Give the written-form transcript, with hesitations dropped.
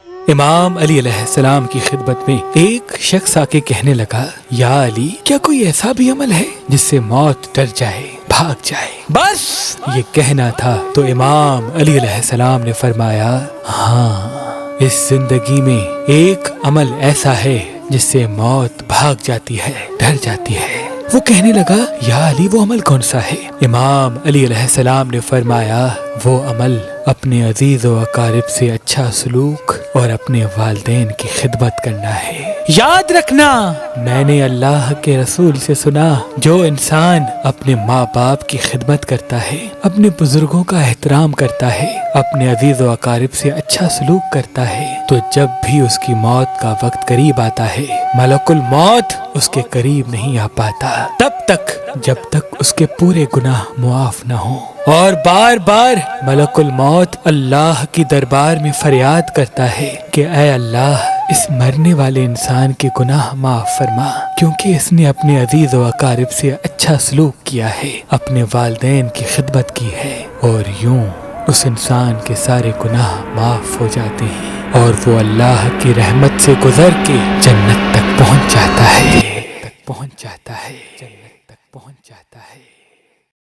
امام علی علیہ السلام کی خدمت میں ایک شخص آ کے کہنے لگا، یا علی، کیا کوئی ایسا بھی عمل ہے جس سے موت ڈر جائے، بھاگ جائے؟ بس یہ کہنا تھا تو امام علی علیہ السلام نے فرمایا، ہاں، اس زندگی میں ایک عمل ایسا ہے جس سے موت بھاگ جاتی ہے، ڈر جاتی ہے۔ وہ کہنے لگا، یا علی، وہ عمل کون سا ہے؟ امام علی علیہ السلام نے فرمایا، وہ عمل اپنے عزیز و اقارب سے اچھا سلوک اور اپنے والدین کی خدمت کرنا ہے۔ یاد رکھنا، میں نے اللہ کے رسول سے سنا، جو انسان اپنے ماں باپ کی خدمت کرتا ہے، اپنے بزرگوں کا احترام کرتا ہے، اپنے عزیز و اقارب سے اچھا سلوک کرتا ہے، تو جب بھی اس کی موت کا وقت قریب آتا ہے، ملک الموت اس کے قریب نہیں آ پاتا تب تک جب تک اس کے پورے گناہ معاف نہ ہوں، اور بار بار ملک الموت اللہ کی دربار میں فریاد کرتا ہے کہ اے اللہ، اس مرنے والے انسان کے گناہ معاف فرما، کیونکہ اس نے اپنے عزیز و اقارب سے اچھا سلوک کیا ہے، اپنے والدین کی خدمت کی ہے، اور یوں اس انسان کے سارے گناہ معاف ہو جاتے ہیں اور وہ اللہ کی رحمت سے گزر کے جنت تک پہنچ جاتا ہے، جنت تک پہنچ جاتا ہے۔